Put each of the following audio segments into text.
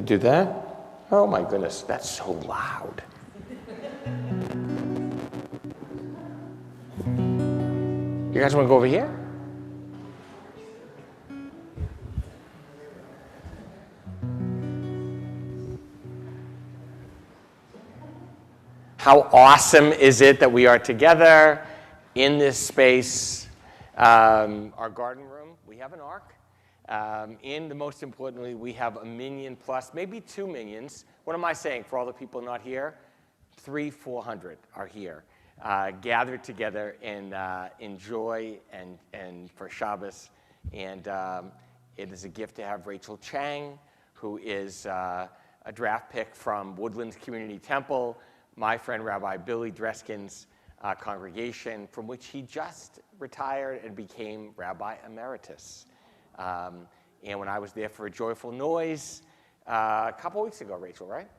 Do that? Oh my goodness, that's so loud. You guys want to go over here? How awesome is it that we are together in this space, our garden room. We have an ark. And most importantly, we have 1 million plus, maybe 2 millions. What am I saying for all the people not here? 300-400 are here, gathered together in joy and for Shabbos. And it is a gift to have Rachel Chang, who is a draft pick from Woodlands Community Temple, my friend Rabbi Billy Dreskin's congregation, from which he just retired and became Rabbi Emeritus. And when I was there for a Joyful Noise a couple weeks ago, Rachel, right?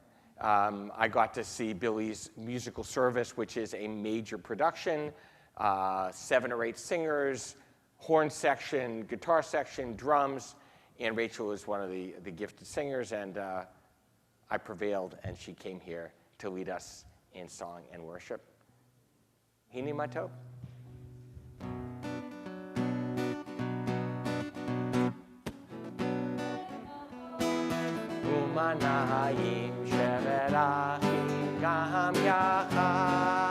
I got to see Billy's musical service, which is a major production, 7 or 8 singers, horn section, guitar section, drums, and Rachel is one of the gifted singers, and I prevailed, and she came here to lead us in song and worship. Hini Matov. Umanahayim sheverachim gam yachad.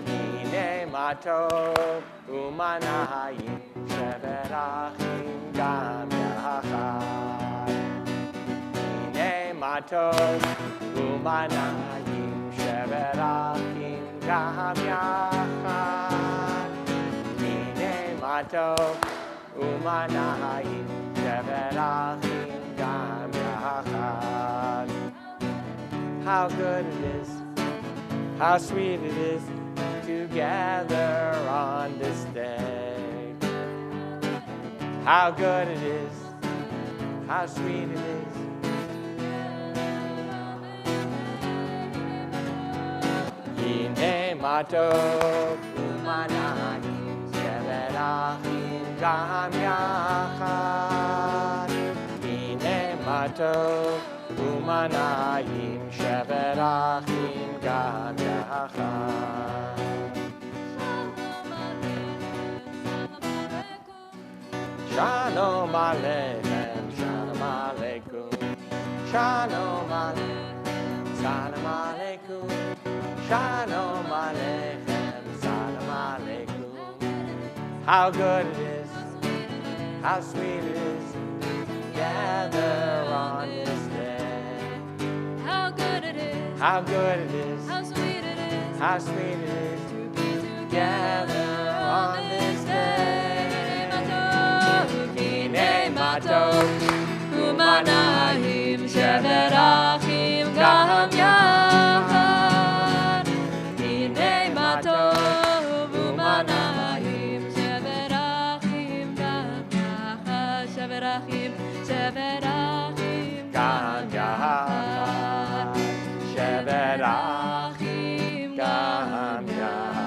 Hine matov umanahayim sheverachim gam yachad. Hine matov umanahayim sheverachim gam yachad. Hine matov umanahayim sheverachim gam yachad. How good it is, how sweet it is to gather on this day. How good it is, how sweet it is. Hine matov umanahayim sheverachim gam yachad. Hine matov umanahayim sheverachim gam yachad. Shalom aleichem, shalom aleikum, shalom aleichem, shalom aleikum, shalom aleichem, shalom aleikum. How good it is, how sweet it is to gather on this day. How good it is, how good it is, how sweet it is, how sweet it is to be together on this day. Hine matov umanahayim sheverachim gam yachad. Hine matov umanahayim sheverachim gam yachad. Sheverachim, sheverachim gam yachad. Sheverachim gam yachad.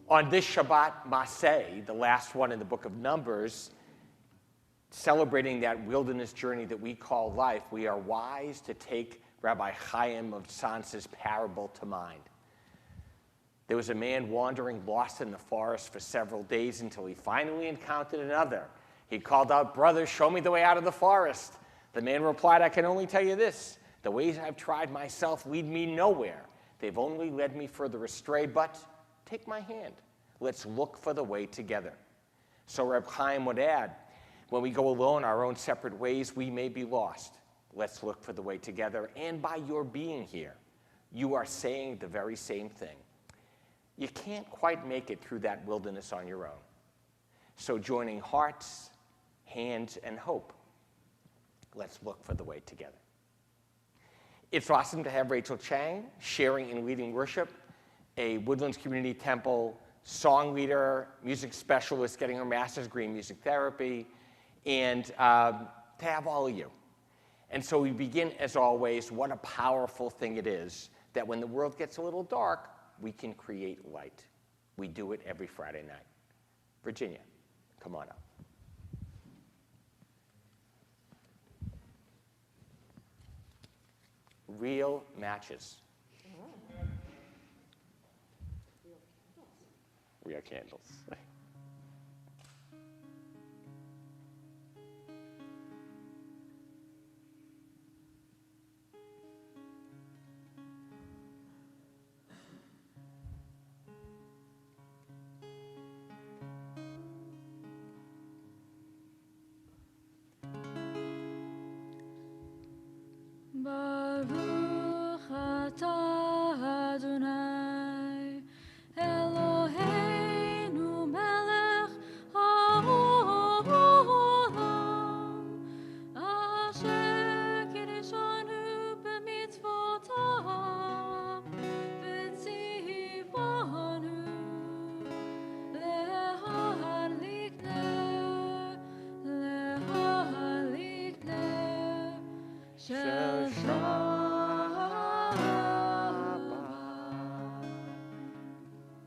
On this Shabbat Maseh, the last one in the book of Numbers, celebrating that wilderness journey that we call life, we are wise to take Rabbi Chaim of Tzantz's parable to mind. There was a man wandering lost in the forest for several days until he finally encountered another. He called out, "Brother, show me the way out of the forest." The man replied, "I can only tell you this. The ways I've tried myself lead me nowhere. They've only led me further astray, but take my hand. Let's look for the way together." So Reb Chaim would add, when we go alone our own separate ways, we may be lost. Let's look for the way together. And by your being here, you are saying the very same thing. You can't quite make it through that wilderness on your own. So joining hearts, hands, and hope, let's look for the way together. It's awesome to have Rachel Chang sharing and leading worship, a Woodlands Community Temple song leader, music specialist, getting her master's degree in music therapy, and to have all of you. And so we begin, as always, what a powerful thing it is that when the world gets a little dark, we can create light. We do it every Friday night. Virginia, come on up. Real matches. Real candles. Baruch atah Adonai Eloheinu melech haolam asher kiddushanu b'mitzvotav v'tzivanu lehadlik ner shel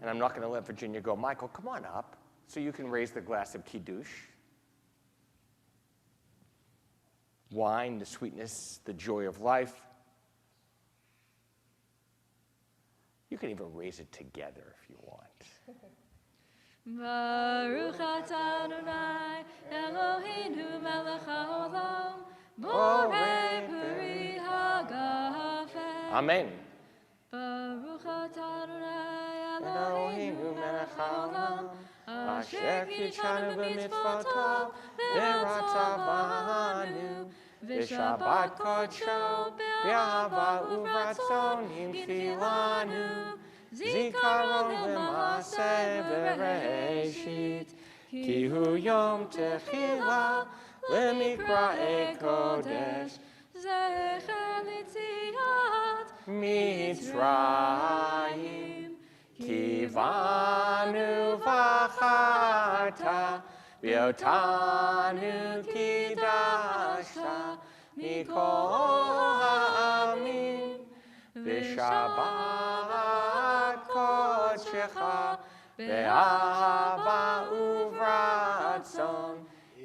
And I'm not going to let Virginia go. Michael, come on up so you can raise the glass of kiddush. Wine, the sweetness, the joy of life. You can even raise it together if you want. Baruch atah Adonai Eloheinu melech haolam borei peri hagafen. Amen. Baruch atah Adonai Eloheinu Eloheinu melech melech haolam asher asher kiddushanu kiddushanu b'mitzvotav v'ratzavanu v'shabbat kodsho b'ahava uvratzon himchilanu zikaron l'maaseh v'reishit ki hu yom techila l'mikra'e kodesh zecher l'tziat Mitzrayim kivanu v'acharta v'otanu kidashta mikol ha'amim v'shabbat kodshecha be'ahava uvratzon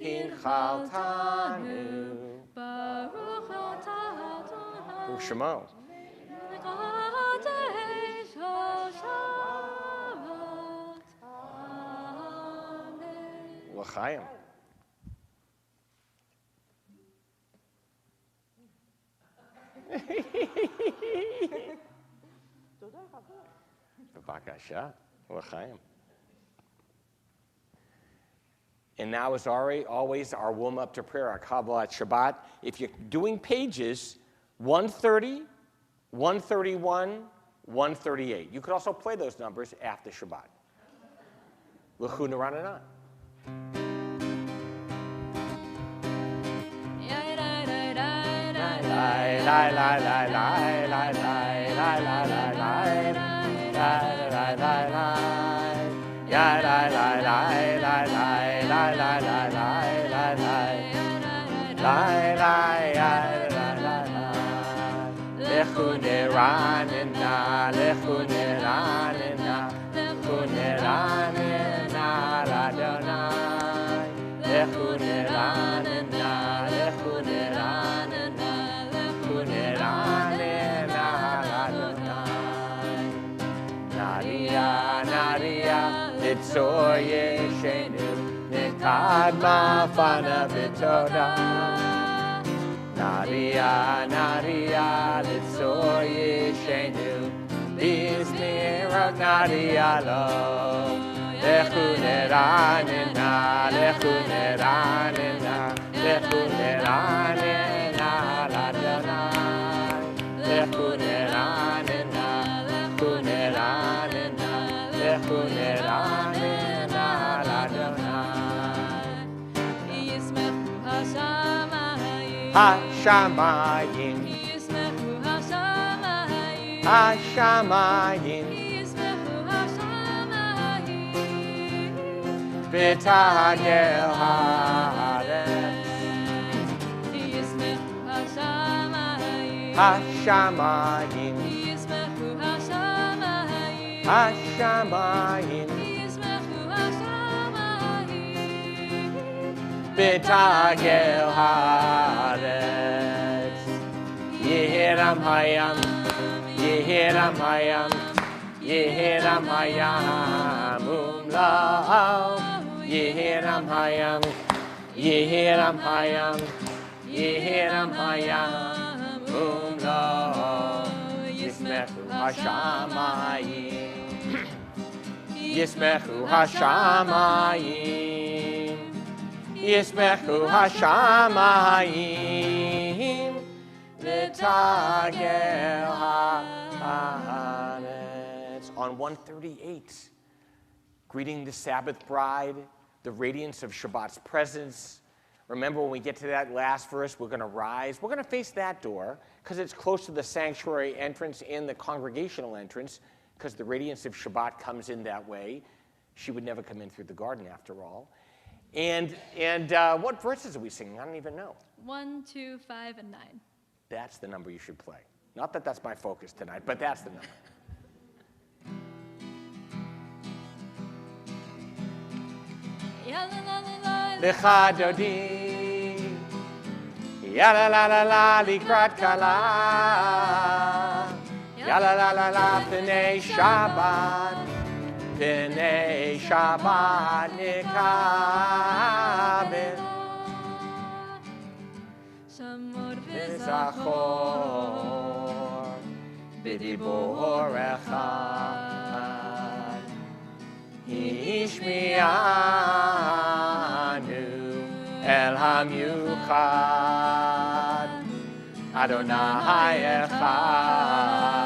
hinchaltanu. Baruch atah Adonai Baruch Shemo. Kadesh HaShabbat. Amen. L'chaim. B'vakasha. L'chaim. And now is always our warm-up to prayer, our Kabbalah Shabbat. If you're doing pages 130, 131, 138. You could also play those numbers after Shabbat. L'chu Naranana. Lechu neranena, lechu neranena, lechu neranena, Adonai. Lechu neranena, lechu neranena, lechu neranena, Adonai. Nadia, Nadia, litzor yeshenu, nekadma fana v'toda. Nadia, Nadia, litzor yeshenu, bizmirav Nadia lo. Lechu neranena, lechu neranena, lechu neranena, Adonai. Lechu neranena, lechu neranena, lechu neranena, Adonai. Yismechu hashamayim. Hashamayim. Yismechu hashamayim. השמיים ישמחו השמיים ותגל הארץ. ישמחו השמיים השמיים ישמחו השמיים השמיים ישמחו השמיים ותגל הארץ. יהרם הים, יהרם הים, יהרם הים ומלואו. יהרם הים, יהרם הים, יהרם הים ומלואו. ישמחו השמיים, ישמחו השמיים, ישמחו השמיים ותגל הארץ. On 138, greeting the Sabbath bride, the radiance of Shabbat's presence. Remember, when we get to that last verse, we're going to rise. We're going to face that door because it's close to the sanctuary entrance and the congregational entrance, because the radiance of Shabbat comes in that way. She would never come in through the garden, after all. And what verses are we singing? I don't even know. 1, 2, 5, and 9. That's the number you should play. Not that that's my focus tonight, but that's the number. Lecha dodi, ya la la la la likrat kala, ya la la la la p'nei Shabbat, p'nei Shabbat nikabel שמור v'zachor b'dibor echad ishmi'anu el hamiuchad Adonai echad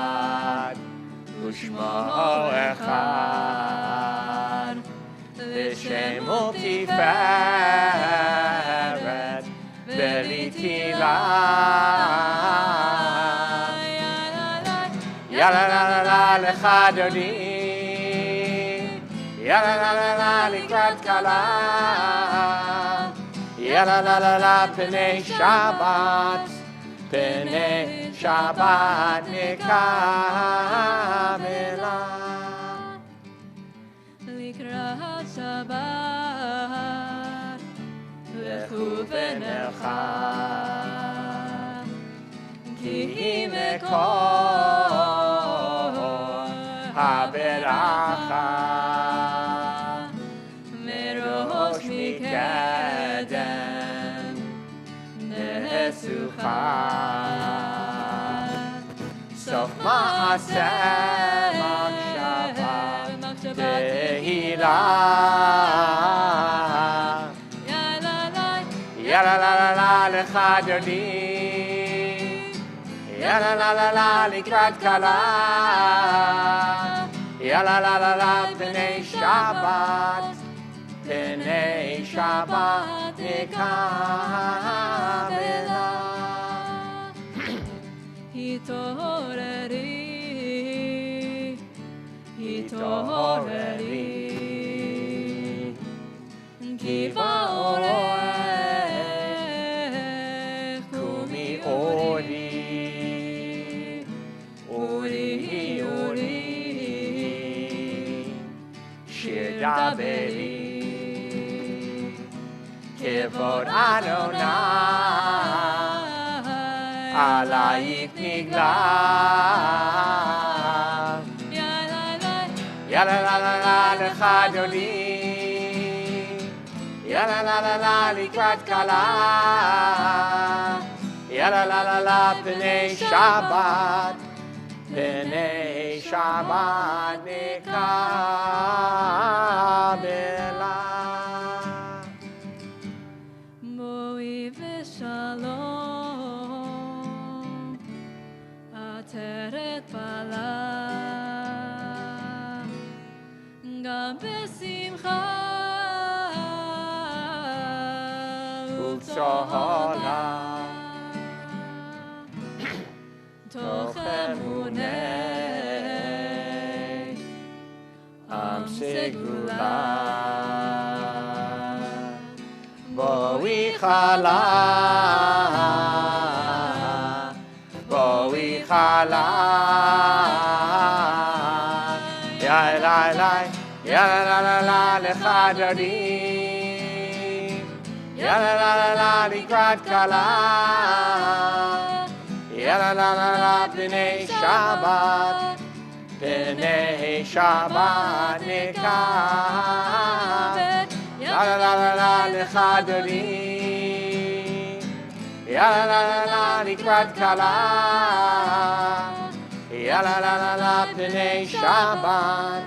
u'shmo echad v'shemo tiferet v'litila ya la la la la lecha dodi ya la la la la likrat kala ya la la la la p'nei Shabbat nikabela. לקראת שבת לכו ונלכה כי היא מקור הברכה מראש מקדם נסוכה סוף מעשה מחשבה תהילה יא לה לה לה לה lecha dodi יא לה לה לה לה לקראת כלה יא לה לה לה לה פ'nei Shabbat פ'nei Shabbat nikabela. התעוררי, התעוררי, כי באורך קומי אורי, אורי, אורי, שיר דברי, כבוד אדוני עלייך נגלה. יא לה לה לה לה lecha dodi יא לה לה לה לה לקראת כלה יא לה לה לה לה פ'nei Shabbat פ'nei Shabbat nikabela. בואי ושלום, עטרת פעלה, גם בשמחה ובצהלה, תוך אמונך segula. Boi chala, boi chala. Ya la la, ya la la la lechadari. Ya la la la likrat kala. Ya la la la b'nei Shabbat. B'nei Shabbat nekabet. Ya la la la lechadari. Ya la la la likrat kala. Ya la la la b'nei Shabbat.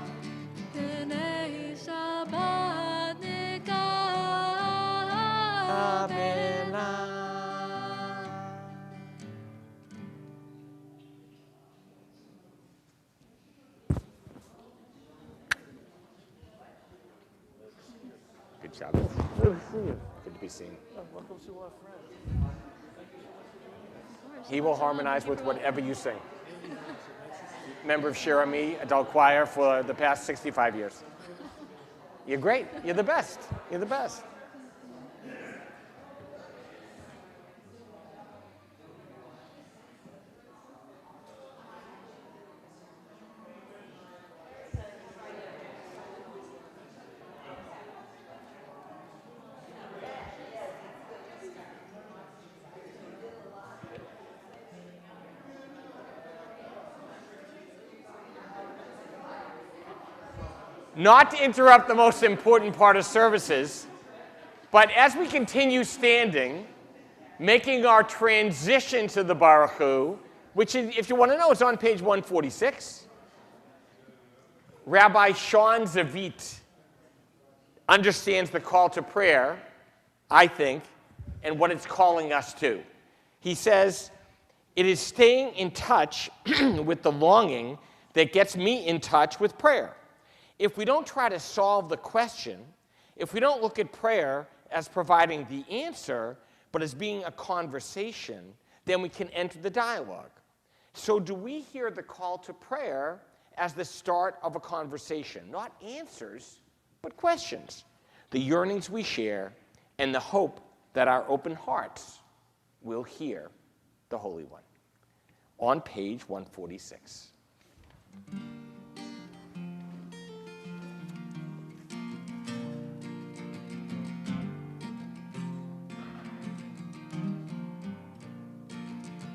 B'nei Shabbat nekabela. Good job. Good to see you. Good to be seen. Welcome to our friend. He will harmonize with whatever you sing. Member of Shirami Adult Choir for the past 65 years. You're great. You're the best. You're the best. Not to interrupt the most important part of services, but as we continue standing, making our transition to the Baruch Hu, which, if you want to know, is on page 146. Rabbi Sean Zavit understands the call to prayer, I think, and what it's calling us to. He says, it is staying in touch with the longing that gets me in touch with prayer. If we don't try to solve the question, if we don't look at prayer as providing the answer, but as being a conversation, then we can enter the dialogue. So do we hear the call to prayer as the start of a conversation? Not answers, but questions. The yearnings we share and the hope that our open hearts will hear the Holy One. On page 146.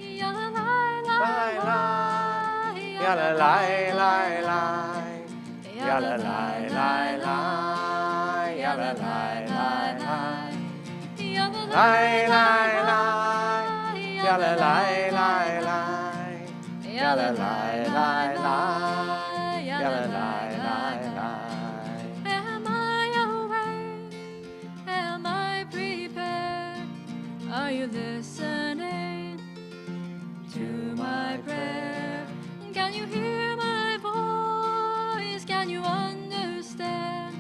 Ya la la la la, ya la la la la, ya la la la la, ya la la la, ya la la la la, ya la la la la, ya la la la la. Am I awake? Am I prepared? Are you listening to my prayer? Can you hear my voice? Can you understand?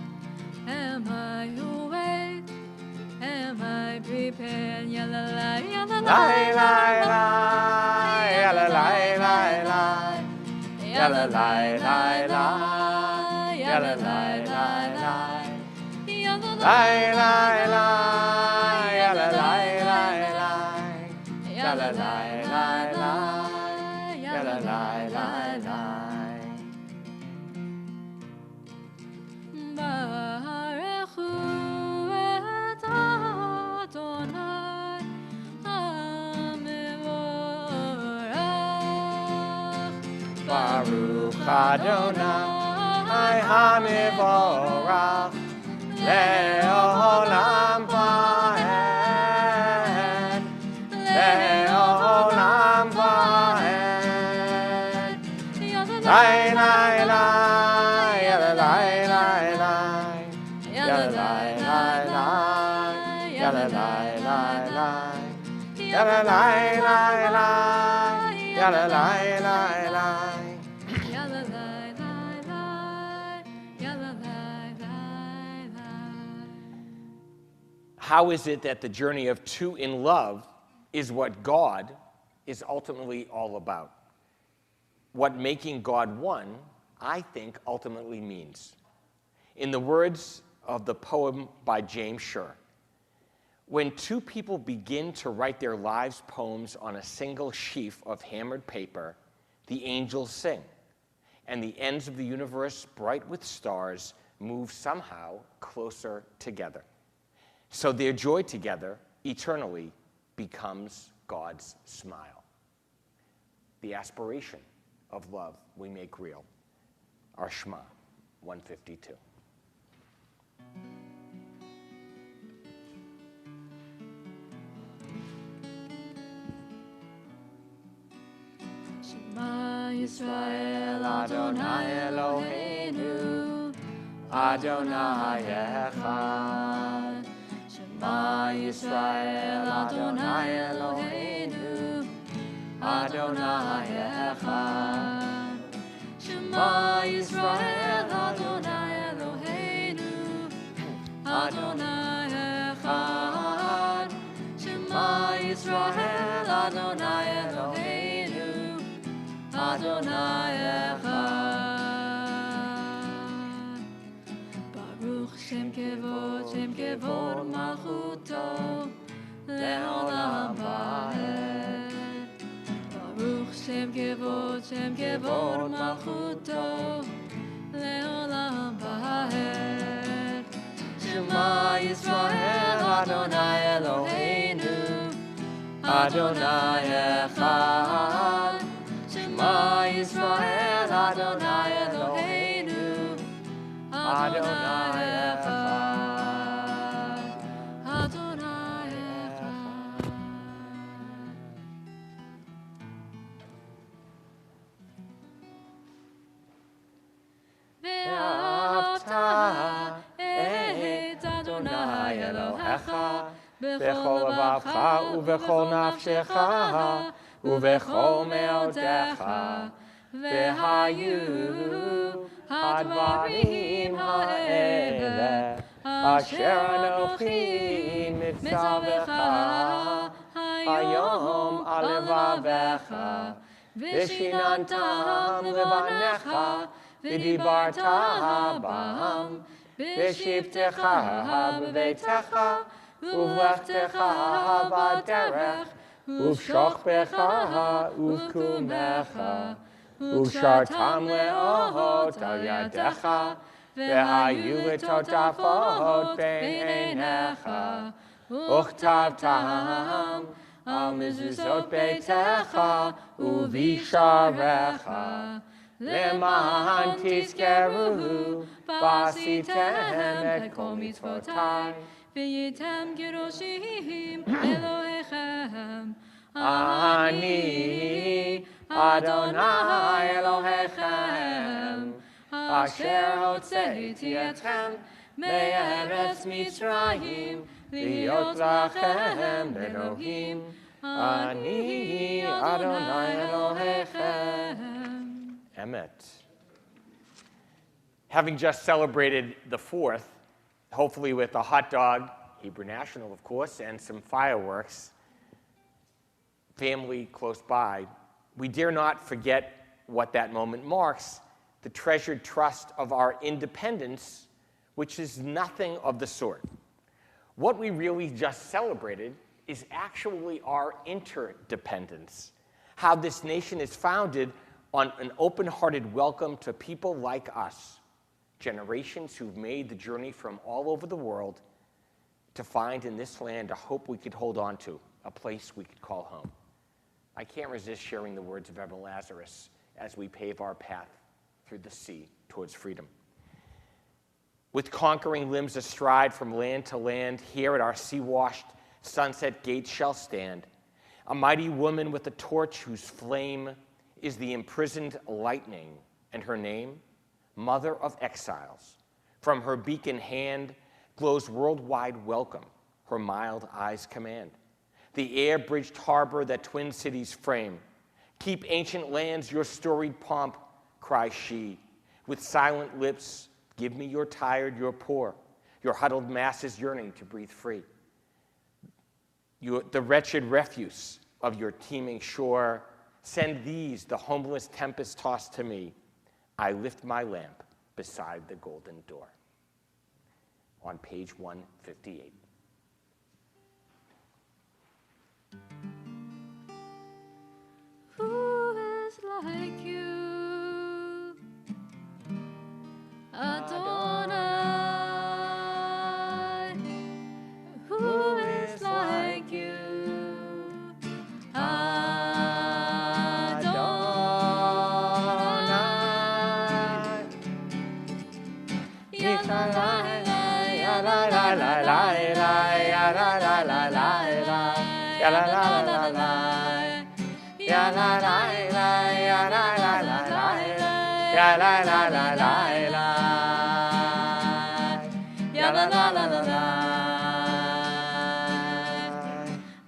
Am I awake? Am I prepared? Ya la la, ya la la, Ya la la la la, ya la la la la, ya la la la la, ya la la la la, ya la la la la, ya la la la la, ya la la la la. Baruch Hu et Adonai HaMevorach. Baruch Adonai HaMevorach Le'olam va'ed Le'olam va'ed Lai lai lai Ya la lai lai lai Ya la lai lai lai Ya la lai lai lai Ya la lai lai lai Ya la lai lai lai. How is it that the journey of two in love is what God is ultimately all about? What making God one, I think, ultimately means. In the words of the poem by James Shure, when two people begin to write their lives' poems on a single sheaf of hammered paper, the angels sing, and the ends of the universe, bright with stars, move somehow closer together. So their joy together, eternally, becomes God's smile. The aspiration of love we make real. Our Shema, 152. Shema Yisrael Adonai Eloheinu Adonai Echad. Shema Yisrael Adonai Eloheinu Adonai Echad. Shema Yisrael Adonai Eloheinu Adonai Echad. Shema Yisrael Adonai Eloheinu Adonai Echad. Baruch Shem Kevod Malchuto Le'olam Va'ed. Baruch Shem Kevod Malchuto Le'olam Va'ed. Shema Yisrael Adonai Eloheinu Adonai Echad. Shema Yisrael Adonai Eloheinu Adonai Echad. Adonai Echad. Ve'ahavta et Adonai Elohecha bechol levacha ubechol nafshecha ובכל מאודיך, והיו הדברים האלה, אשר אנוכי מצווך היום על לבביך, ושיננתם לבניך, ודיברת בם, בשבתך בביתך, ובלכתך בדרך, ובשוכבך ובקומך, ושרתם לאוהות על ידיך, והיו לטוטפות בין עיניך, וכתבתם על מזוזות ביתך ובשעריך, למען תזכרו ועשיתם את כל מצוותי, והייתם קדושים אלוהיכם. אני אדוני אלוהיכם, אשר הוצאתי אתכם מארץ מצרים, להיות לכם אלוהים. אני אדוני אלוהיכם. Emet. Having just celebrated the 4th, hopefully with a hot dog, Hebrew National, of course, and some fireworks, family close by, we dare not forget what that moment marks, the treasured trust of our independence, which is nothing of the sort. What we really just celebrated is actually our interdependence, how this nation is founded on an open-hearted welcome to people like us, generations who've made the journey from all over the world to find in this land a hope we could hold on to, a place we could call home. I can't resist sharing the words of Evan Lazarus as we pave our path through the sea towards freedom. With conquering limbs astride from land to land, here at our sea-washed sunset gates shall stand a mighty woman with a torch whose flame is the imprisoned lightning, and her name, Mother of Exiles. From her beacon hand glows worldwide welcome, her mild eyes command. The air-bridged harbor that twin cities frame. Keep ancient lands your storied pomp, cries she. With silent lips, give me your tired, your poor, your huddled masses yearning to breathe free. The wretched refuse of your teeming shore, send these, the homeless tempest tossed to me. I lift my lamp beside the golden door. on page 158. Who is like you, Adonai? Who is like you, Adonai? Ya la la la, ya la la la la, ya la la la la, ya la la la la. Ya la la la, ya la la la la, ya la la la la, ya la la la la.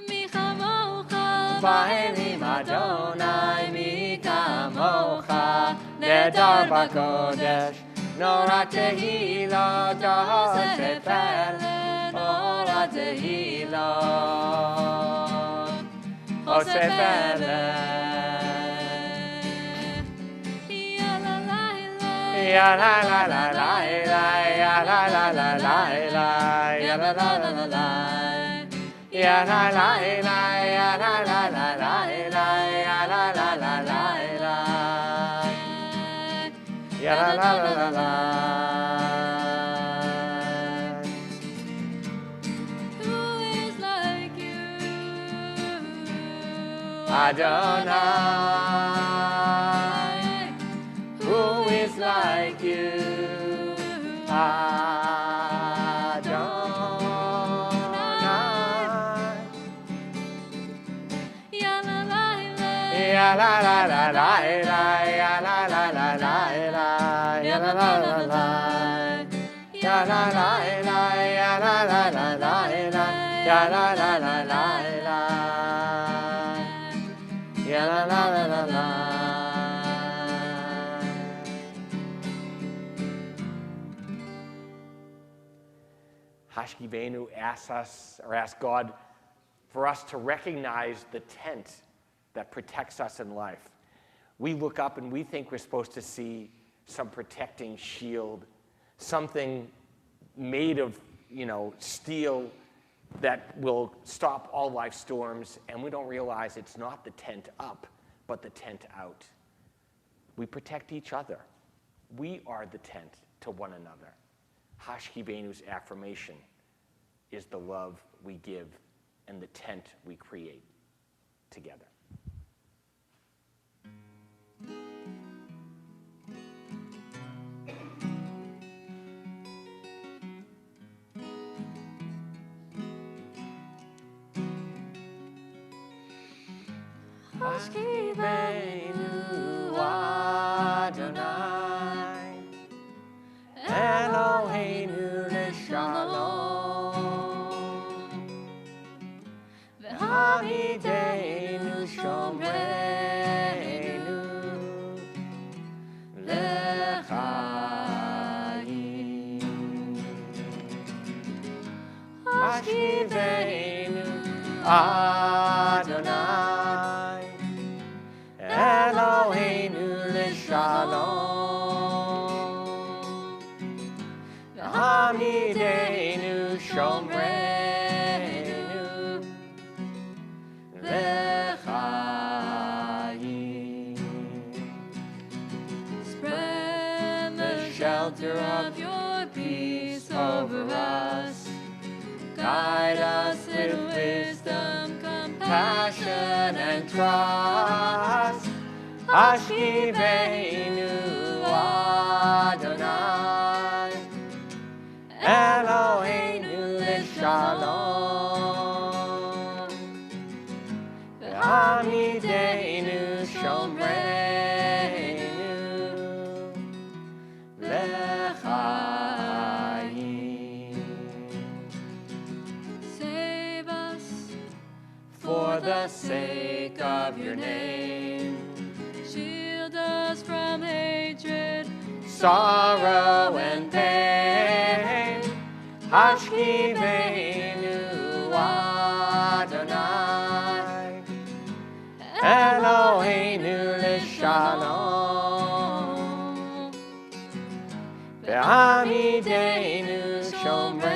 Mi chamocha ba'elim Adonai, mi kamocha nedar b'kodesh, nora tehila sefer, nora tehila. Osefele, ya la la la, ya la la la la, ya la la la la, ya la la la la, ya la la la, ya la la la la, ya la la la la, ya la la la la. Adonai, who is like you? Adonai, ya la la la, ya la la la la, ya la la la la, ya la la la la, ya la la la, ya la la la la, ya la la la la. Ya la la la la la. Hashkivenu asks God for us to recognize the tent that protects us in life. We look up and we think we're supposed to see some protecting shield, something made of, steel that will stop all life storms, and we don't realize it's not the tent up, but the tent out. We protect each other. We are the tent to one another. Hashkivenu's affirmation is the love we give and the tent we create together. Hashkivenu Adonai, Eloheinu leshalom, v'hamidenu shomreinu lechayim. Hashkivenu Adonai, Eloheinu leshalom, v'hamidenu shomreinu lechayim. Spread the shelter of your peace over us. Guide us with wisdom, compassion, and trust. Hashkivenu Adonai, Eloheinu leshalom, v'hamidenu shomreinu lechayim. Save us for the sake of your name. Shield us from hatred, sorrow, and pain. Hashkivenu Adonai, Eloheinu leshalom, v'hamidenu shomreinu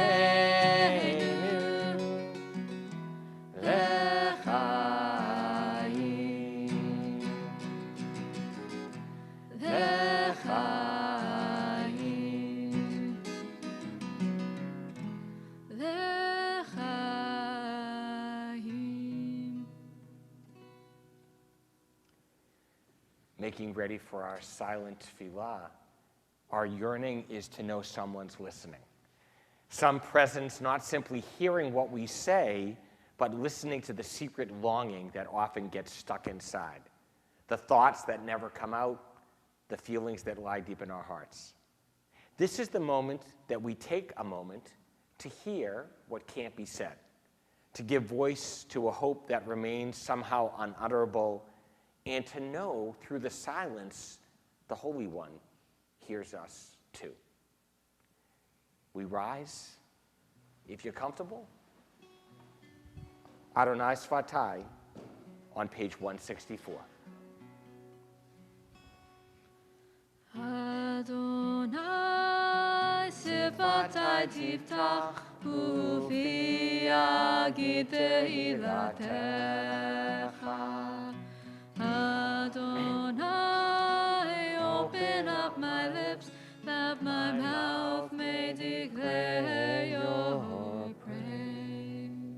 making ready for our silent tefillah, our yearning is to know someone's listening. Some presence, not simply hearing what we say, but listening to the secret longing that often gets stuck inside, the thoughts that never come out, the feelings that lie deep in our hearts. This is the moment that we take a moment to hear what can't be said, to give voice to a hope that remains somehow unutterable, and to know through the silence the Holy One hears us too. We rise, if you're comfortable. Adonai Svatai on page 164. Adonai Svatai Tiftach Ufi Yagid Tehilatecha. Adonai, open up my lips, that my mouth may declare your praise.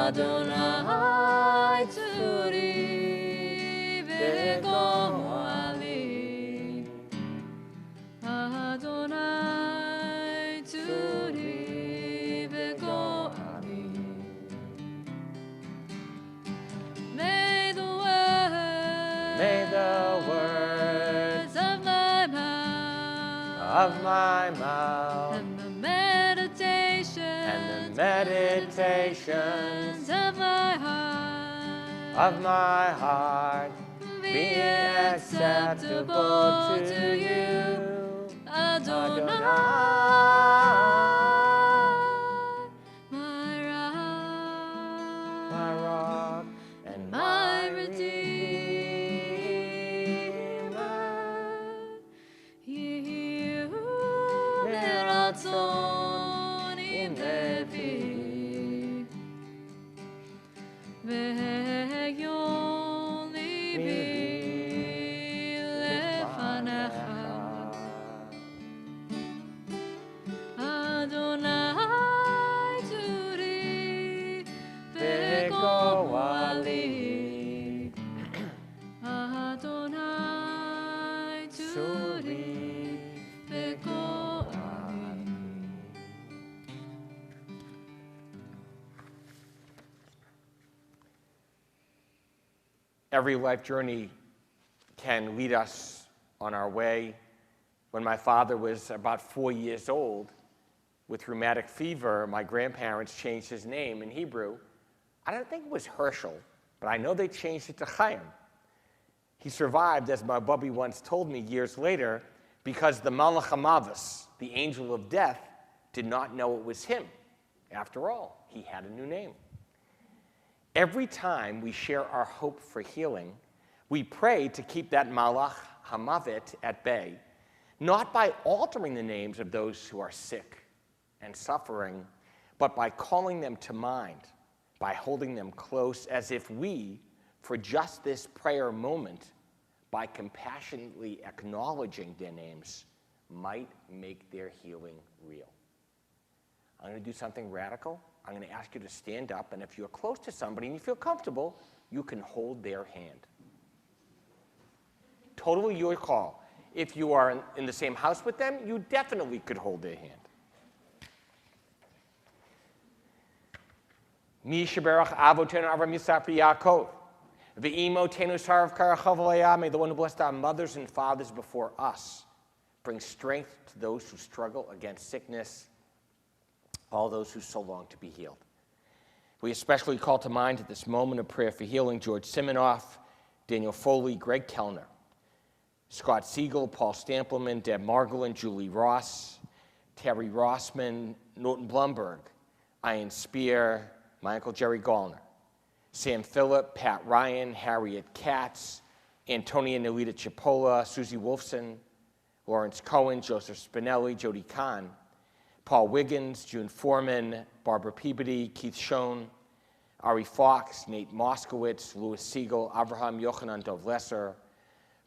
Adonai Tzuri Ve'goali. Adonai Tzuri Ve'goali. May the words of my mouth and the meditations of my heart be acceptable to you, Adonai, my rock and my redeemer. Yehu leratzon im levi ve'yon libi lefanai. Every life journey can lead us on our way. When my father was about 4 years old with rheumatic fever, my grandparents changed his name in Hebrew. I don't think it was Herschel, but I know they changed it to Chaim. He survived, as my bubby once told me years later, because the Malach HaMavos, the angel of death, did not know it was him. After all, he had a new name. Every time we share our hope for healing, we pray to keep that Malach HaMavet at bay, not by altering the names of those who are sick and suffering, but by calling them to mind, by holding them close as if we, for just this prayer moment, by compassionately acknowledging their names, might make their healing real. I'm going to do something radical. I'm going to ask you to stand up, and if you're close to somebody and you feel comfortable, you can hold their hand. Totally your call. If you are in the same house with them, you definitely could hold their hand. Mi sheberach avotenu Avram Yitzchak Yaakov. Ve'imotenu sarav karachav aleyah. May the one who blessed our mothers and fathers before us bring strength to those who struggle against sickness, all those who so long to be healed. We especially call to mind at this moment of prayer for healing George Siminoff, Daniel Foley, Greg Kellner, Scott Siegel, Paul Stampleman, Deb Margolin, Julie Ross, Terry Rossman, Norton Blumberg, Ian Spear, my Uncle Jerry Gallner, Sam Phillip, Pat Ryan, Harriet Katz, Antonia Nelita Chipola, Susie Wolfson, Lawrence Cohen, Joseph Spinelli, Jody Kahn, Paul Wiggins, June Foreman, Barbara Peabody, Keith Schoen, Ari Fox, Nate Moskowitz, Louis Siegel, Avraham Yochanan Dov Lesser,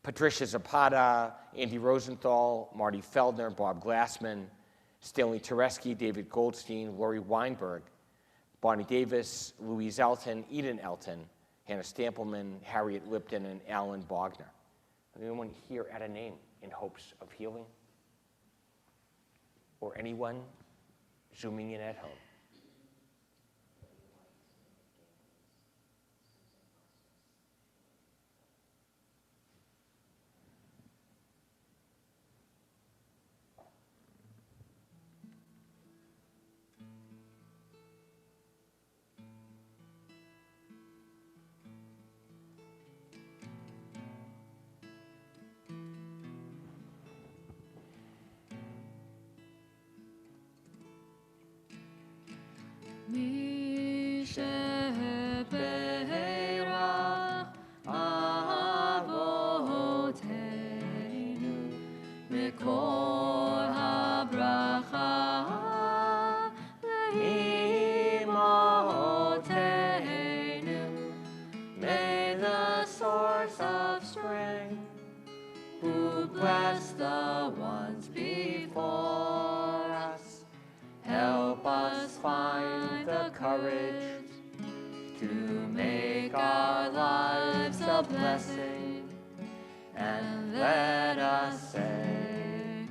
Patricia Zapata, Andy Rosenthal, Marty Feldner, Bob Glassman, Stanley Tereski, David Goldstein, Lori Weinberg, Bonnie Davis, Louise Elton, Eden Elton, Hannah Stampleman, Harriet Lipton, and Alan Bogner. Anyone here add a name in hopes of healing? Or anyone zooming in at home? Mi sheberach avotenu mikol habracha leimotenu. May the source of strength, who bless the ones before us, help us find the courage to make our lives a blessing, and let us say,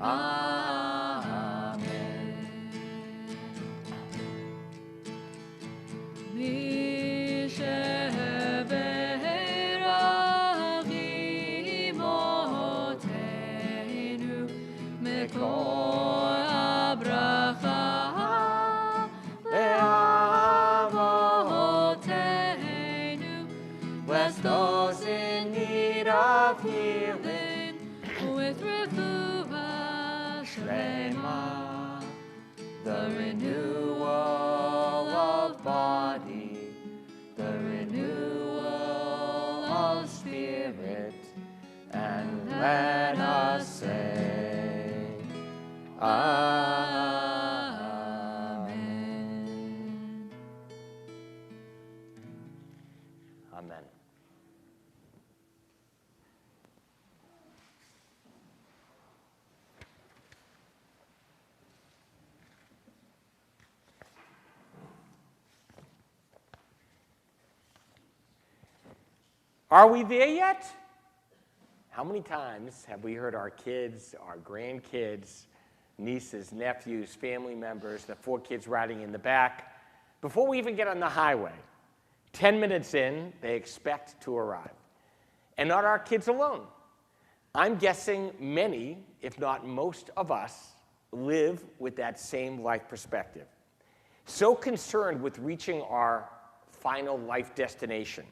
Amen. Mi sheberach imotenu mikol habracha leavotenu. Bless those in need of healing with refuah shlema, the renewal of body, the renewal of spirit, and let us say, Amen. Amen. Are we there yet? How many times have we heard our kids, our grandkids, nieces, nephews, family members, the 4 kids riding in the back, before we even get on the highway, 10 minutes in, they expect to arrive. And not our kids alone. I'm guessing many, if not most of us, live with that same life perspective. So concerned with reaching our final life destination,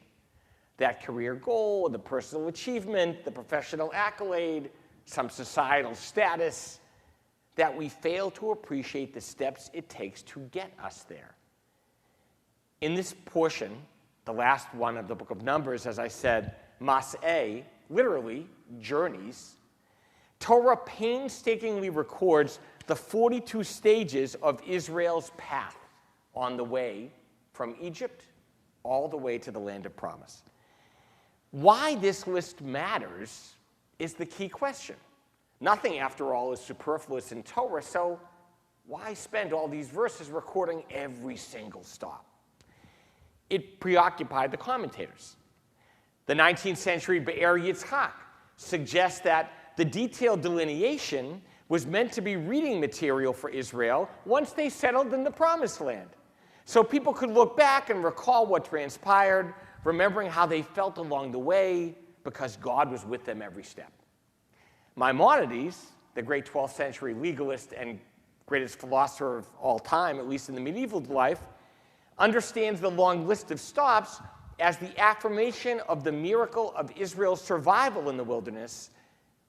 that career goal, the personal achievement, the professional accolade, some societal status, that we fail to appreciate the steps it takes to get us there. In this portion, the last one of the book of Numbers, as I said, Mas'eh, literally journeys, Torah painstakingly records the 42 stages of Israel's path on the way from Egypt all the way to the land of promise. Why this list matters is the key question. Nothing, after all, is superfluous in Torah, so why spend all these verses recording every single stop? It preoccupied the commentators. The 19th century Be'er Yitzchak suggests that the detailed delineation was meant to be reading material for Israel once they settled in the Promised Land. So people could look back and recall what transpired, remembering how they felt along the way, because God was with them every step. Maimonides, the great 12th century legalist and greatest philosopher of all time, at least in the medieval life, understands the long list of stops as the affirmation of the miracle of Israel's survival in the wilderness,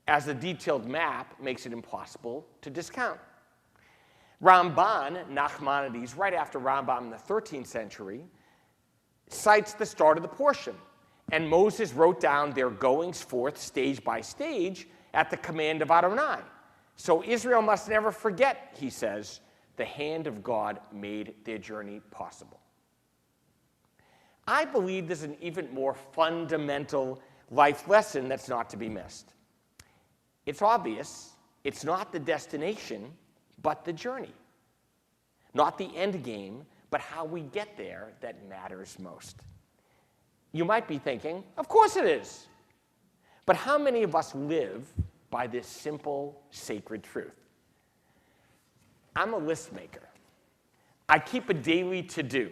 as the detailed map makes it impossible to discount. Ramban, Nachmanides, right after Rambam in the 13th century, cites the start of the portion. And Moses wrote down their goings forth stage by stage at the command of Adonai. So Israel must never forget, he says, the hand of God made their journey possible. I believe there's an even more fundamental life lesson that's not to be missed. It's obvious. It's not the destination, but the journey. Not the end game, but how we get there that matters most. You might be thinking, of course it is. But how many of us live by this simple, sacred truth? I'm a list maker. I keep a daily to-do,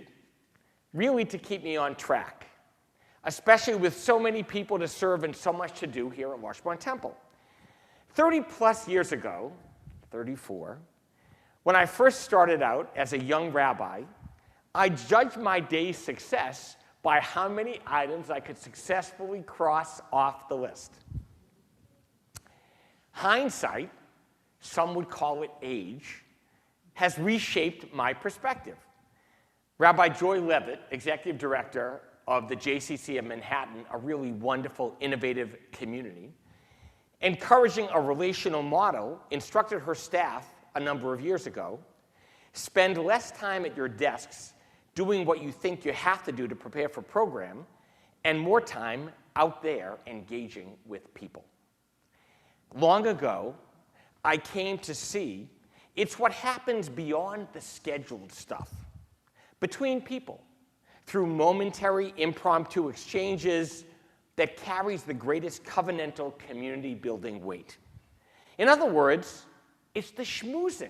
really to keep me on track, especially with so many people to serve and so much to do here at Larchmont Temple. 30 plus years ago, 34, when I first started out as a young rabbi, I judged my day's success by how many items I could successfully cross off the list. Hindsight, some would call it age, has reshaped my perspective. Rabbi Joy Levitt, executive director of the JCC of Manhattan, a really wonderful, innovative community, encouraging a relational model, instructed her staff a number of years ago, spend less time at your desks doing what you think you have to do to prepare for program, and more time out there engaging with people. Long ago, I came to see it's what happens beyond the scheduled stuff, between people, through momentary impromptu exchanges, that carries the greatest covenantal community-building weight. In other words, it's the schmoozing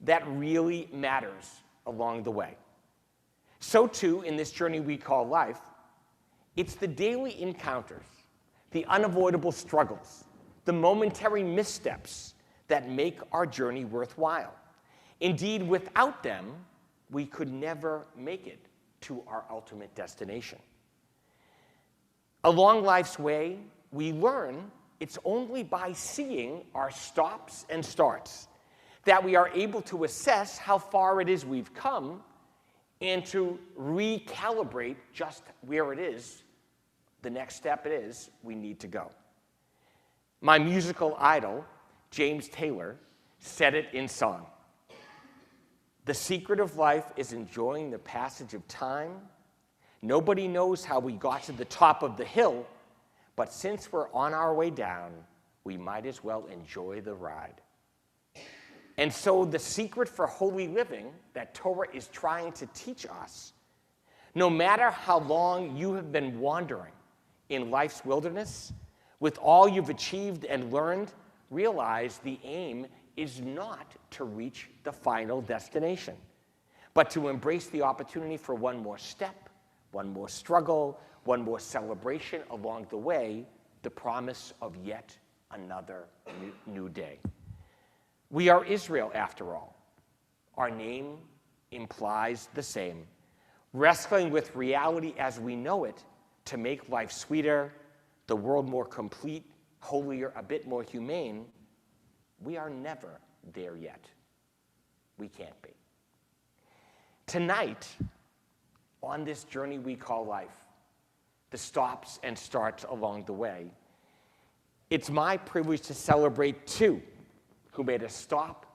that really matters along the way. So too, in this journey we call life, it's the daily encounters, the unavoidable struggles, the momentary missteps that make our journey worthwhile. Indeed, without them, we could never make it to our ultimate destination. Along life's way, we learn it's only by seeing our stops and starts that we are able to assess how far it is we've come and to recalibrate just where it is, the next step it is, we need to go. My musical idol, James Taylor, said it in song. The secret of life is enjoying the passage of time. Nobody knows how we got to the top of the hill, but since we're on our way down, we might as well enjoy the ride. And so the secret for holy living that Torah is trying to teach us, no matter how long you have been wandering in life's wilderness, with all you've achieved and learned, realize the aim is not to reach the final destination, but to embrace the opportunity for one more step, one more struggle, one more celebration along the way, the promise of yet another new day. We are Israel, after all. Our name implies the same. Wrestling with reality as we know it to make life sweeter, the world more complete, holier, a bit more humane, we are never there yet. We can't be. Tonight, on this journey we call life, the stops and starts along the way, it's my privilege to celebrate two who made a stop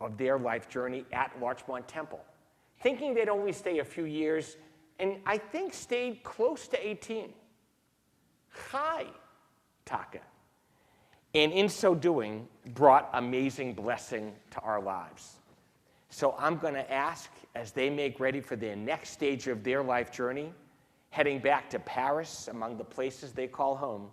of their life journey at Larchmont Temple, thinking they'd only stay a few years, and I think stayed close to 18. Chai Taka. And in so doing, brought amazing blessing to our lives. So I'm going to ask, as they make ready for their next stage of their life journey, heading back to Paris, among the places they call home,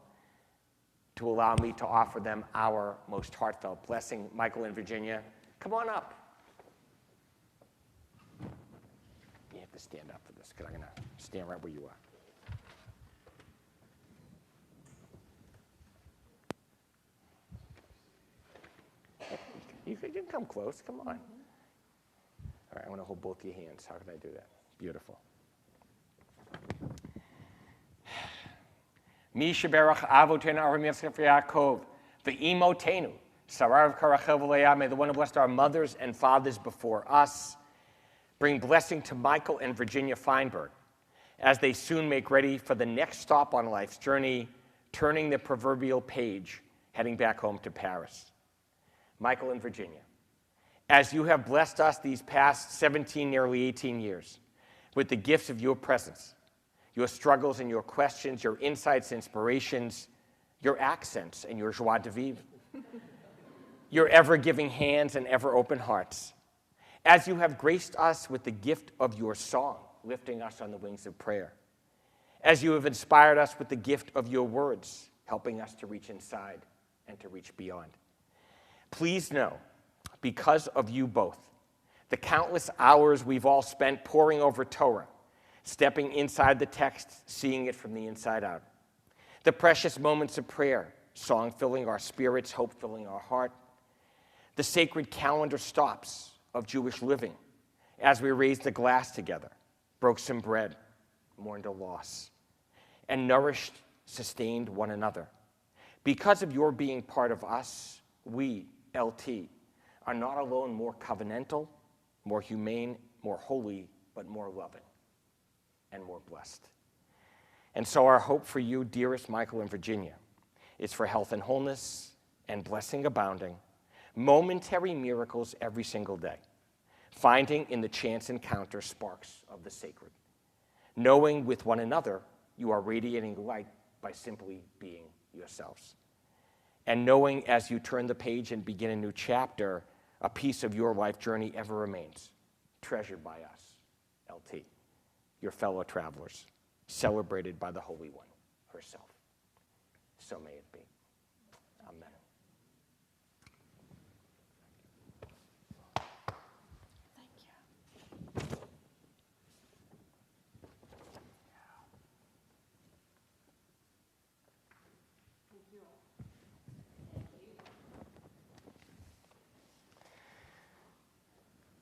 to allow me to offer them our most heartfelt blessing. Michael and Virginia, come on up. You have to stand up for this, because I'm going to stand right where you are. You can come close. Come on. All right, I want to hold both your hands. How can I do that? Beautiful. Mi sheberach avotenu Avraham Yitzchak Yaakov, ve'imotenu sarav karachel v'leah. May the one who blessed our mothers and fathers before us bring blessing to Michael and Virginia Feinberg as they soon make ready for the next stop on life's journey, turning the proverbial page, heading back home to Paris. Michael and Virginia, as you have blessed us these past 17, nearly 18 years with the gifts of your presence, your struggles and your questions, your insights, inspirations, your accents and your joie de vivre, your ever-giving hands and ever-open hearts, as you have graced us with the gift of your song, lifting us on the wings of prayer, as you have inspired us with the gift of your words, helping us to reach inside and to reach beyond. Please know, because of you both, the countless hours we've all spent poring over Torah, stepping inside the text, seeing it from the inside out, the precious moments of prayer, song filling our spirits, hope filling our heart, the sacred calendar stops of Jewish living as we raised the glass together, broke some bread, mourned a loss, and nourished, sustained one another. Because of your being part of us, we, LT, are not alone more covenantal, more humane, more holy, but more loving and more blessed. And so our hope for you, dearest Michael and Virginia, is for health and wholeness and blessing abounding, momentary miracles every single day, finding in the chance encounter sparks of the sacred, knowing with one another you are radiating light by simply being yourselves. And knowing as you turn the page and begin a new chapter, a piece of your life journey ever remains, treasured by us, LT, your fellow travelers, celebrated by the Holy One herself. So may it be. Amen. Thank you.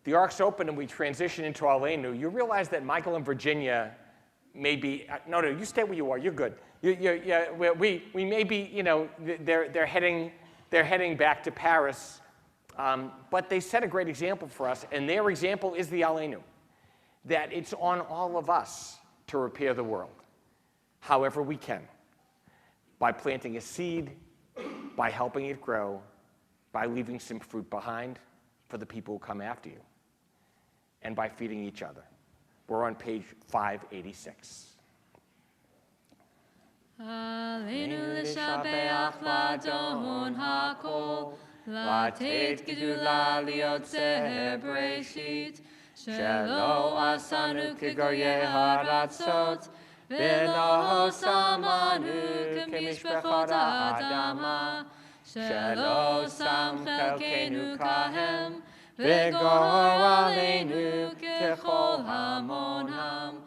The Ark's open and we transition into Aleinu. You realize that Michael and Virginia may be, no, you stay where you are, you're good. We may be, they're heading back to Paris, but they set a great example for us, and their example is the Aleinu, that it's on all of us to repair the world, however we can, by planting a seed, by helping it grow, by leaving some fruit behind for the people who come after you, and by feeding each other. We're on page 586. Aleinu l'shabeach l'adon hakol, לתת גדולה ליוצר בראשית, שלא עשנו כגויי הארצות, ולא שמנו כמשפחות האדמה, שלא שם חלקנו כהם, וגור עלינו ככל המונם,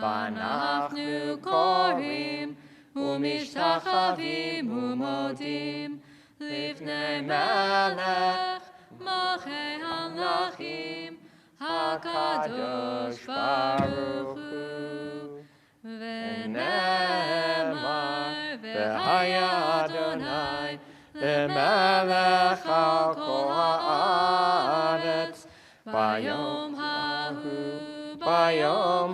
ואנחנו קוראים ומשתחווים ומודים לפני מלך מלכי המלכים הקדוש ברוך הוא. ונאמר והיה אדוני למלך על כל הארץ ביום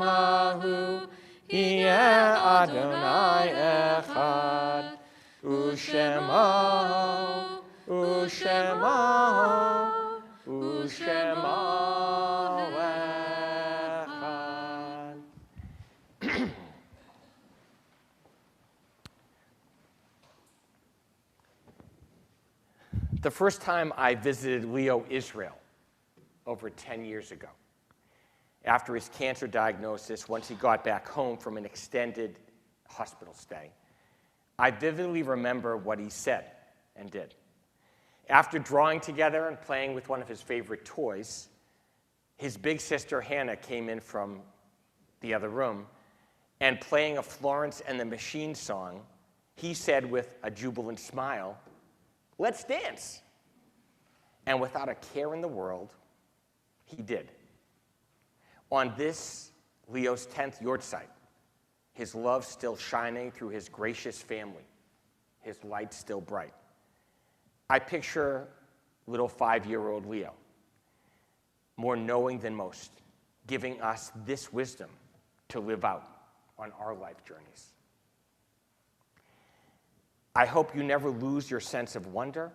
ההוא יהיה אדוני אחד ושמו אחד. The first time I visited Leo Israel over 10 years ago, after his cancer diagnosis, once he got back home from an extended hospital stay, I vividly remember what he said and did. After drawing together and playing with one of his favorite toys, his big sister Hannah came in from the other room, and playing a Florence and the Machine song, he said with a jubilant smile, "Let's dance." And without a care in the world, he did. On this, Leo's 10th yahrzeit, his love still shining through his gracious family, his light still bright. I picture little 5-year-old Leo, more knowing than most, giving us this wisdom to live out on our life journeys. I hope you never lose your sense of wonder.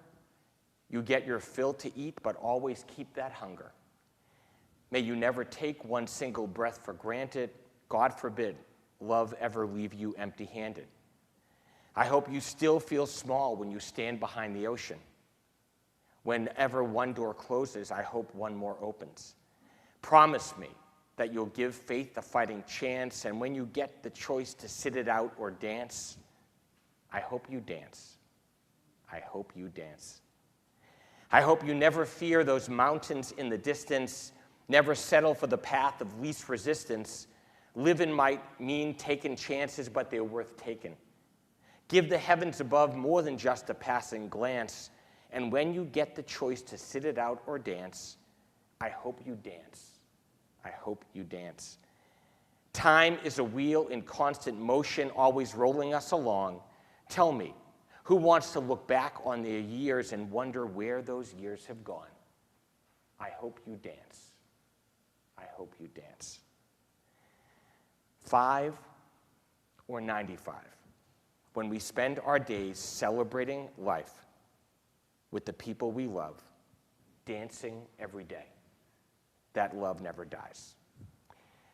You get your fill to eat, but always keep that hunger. May you never take one single breath for granted. God forbid love ever leave you empty-handed. I hope you still feel small when you stand behind the ocean. Whenever one door closes, I hope one more opens. Promise me that you'll give faith a fighting chance, and when you get the choice to sit it out or dance, I hope you dance. I hope you dance. I hope you never fear those mountains in the distance, never settle for the path of least resistance. Living might mean taking chances, but they're worth taking. Give the heavens above more than just a passing glance, and when you get the choice to sit it out or dance, I hope you dance. I hope you dance. Time is a wheel in constant motion, always rolling us along. Tell me, who wants to look back on their years and wonder where those years have gone? I hope you dance. I hope you dance. 5 or 95, when we spend our days celebrating life with the people we love, dancing every day, that love never dies.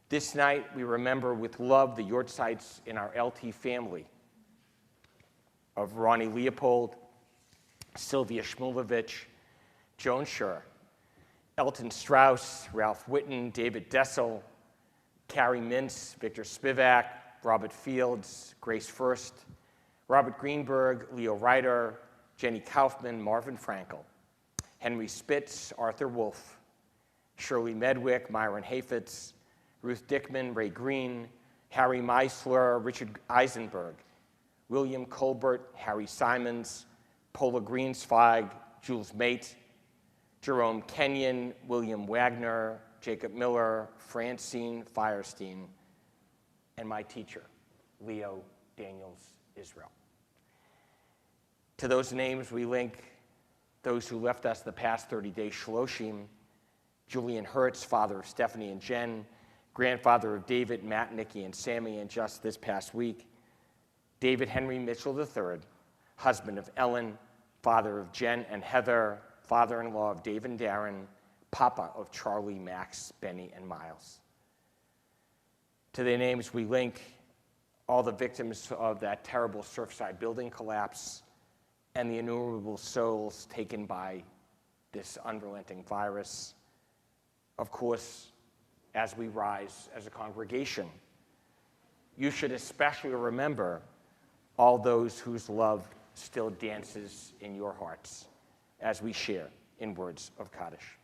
This night, we remember with love the yahrzeits in our LT family of Ronnie Leopold, Sylvia Shmulevich, Joan Schur, Elton Strauss, Ralph Whitten, David Dessel, Carrie Mintz, Victor Spivak, Robert Fields, Grace First, Robert Greenberg, Leo Ryder, Jenny Kaufman, Marvin Frankel, Henry Spitz, Arthur Wolfe, Shirley Medwick, Myron Hafetz, Ruth Dickman, Ray Green, Harry Meisler, Richard Eisenberg, William Colbert, Harry Simons, Paula Greensfeig, Jules Mate, Jerome Kenyon, William Wagner, Jacob Miller, Francine Firestein, and my teacher, Leo Daniels Israel. To those names we link those who left us the past 30 days, Shloshim, Julian Hertz, father of Stephanie and Jen, grandfather of David, Matt, Nikki, and Sammy, and just this past week, David Henry Mitchell III, husband of Ellen, father of Jen and Heather, father-in-law of Dave and Darren, papa of Charlie, Max, Benny, and Miles. To their names we link all the victims of that terrible Surfside building collapse and the innumerable souls taken by this unrelenting virus. Of course, as we rise as a congregation, you should especially remember all those whose love still dances in your hearts as we share in words of Kaddish.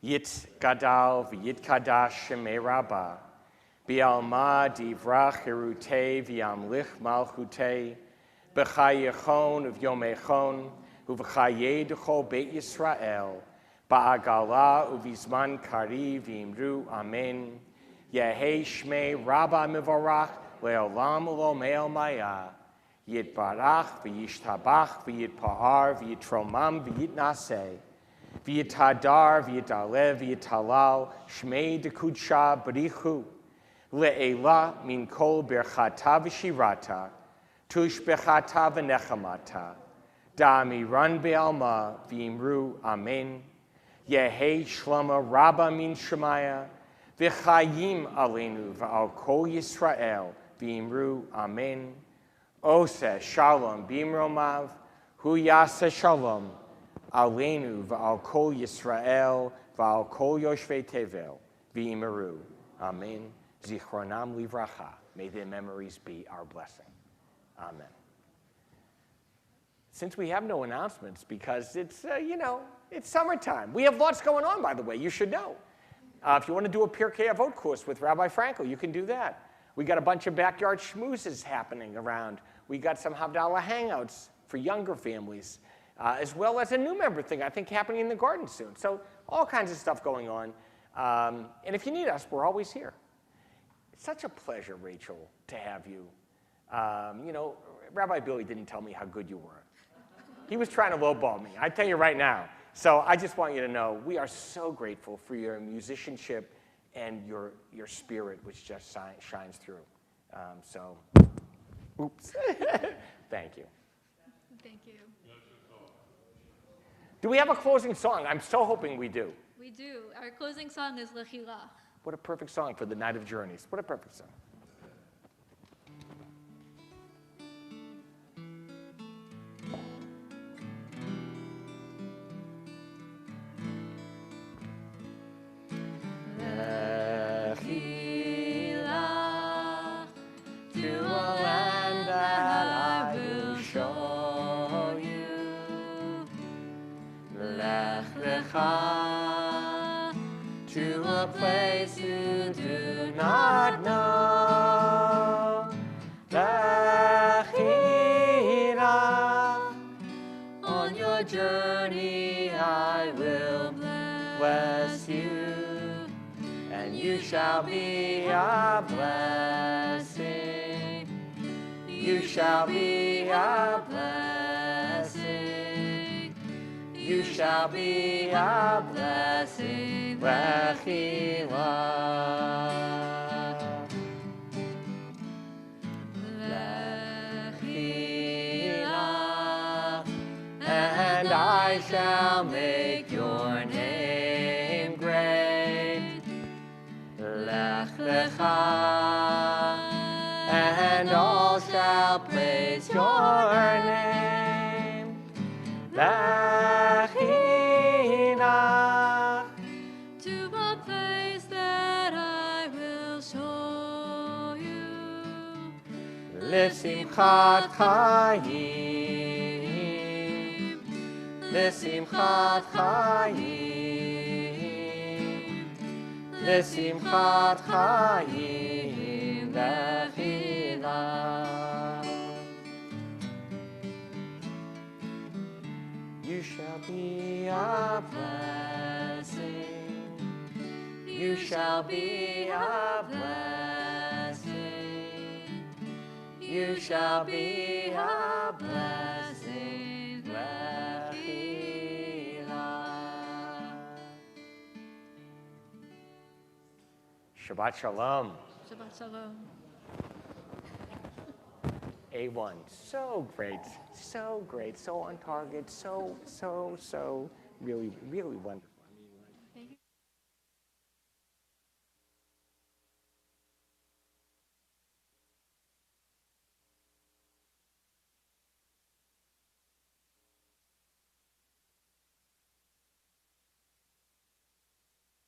Yit gadal v'yit kadash shemei rabbah, Bialma divrach hirute v'yamlich malchute, b'chayechon uv'yomechon, uv'chaye d'chol Beit Yisrael, ba'agala uv'izman kari v'imru amen, Yehi shmei rabba mivarach le'olam u'lomei maya, Yitbarach v'yishtabach v'yitpa'ar v'yitromam v'yitnaseh, V'yitadar, v'yitalev, v'yitalal, shmei dekudsha b'richu, le'ela min kol berchata v'shirata, tush bechata v'nechamata, da'amiran be'alma v'imru amen, yehi shlama rabba min shemaya, v'chayim aleinu v'al kol Yisrael v'imru amen, oseh shalom b'imromav, hu yaseh shalom, Aleinu v'al kol Yisrael v'al kol yoshvei tevel v'imeru. Amen. Zichronam livracha. May their memories be our blessing. Amen. Since we have no announcements, because it's, it's summertime. We have lots going on, by the way. You should know. If you want to do a Pirkei Avot course with Rabbi Frankel, you can do that. We got a bunch of backyard schmoozes happening around. We got some Havdalah hangouts for younger families. As well as a new member thing, I think, happening in the garden soon. So all kinds of stuff going on. And if you need us, we're always here. It's such a pleasure, Rachel, to have you. Rabbi Billy didn't tell me how good you were. He was trying to lowball me. I tell you right now. So I just want you to know we are so grateful for your musicianship and your spirit, which just shines through. Oops. Thank you. Thank you. Do we have a closing song? I'm so hoping we do. We do. Our closing song is Lechila. What a perfect song for the Night of Journeys. What a perfect song. Lechila to a land that I will show you. Lech Lecha to a place you do not know. Lechila, on your journey I will bless you, and you shall be a blessing. You shall be a blessing. You shall be a blessing. Lechila. Lechila. And I shall make your name great. Lech Lecha. And all shall praise your name. Lechila, to a place that I will show you. L'simchat chayim, l'simchat chayim, l'simchat chayim, lechila. You shall be a blessing. You shall be a blessing. You shall be a blessing. Lechila. Shabbat Shalom. Shabbat Shalom. A1. So great. So great. So on target. So really, really wonderful.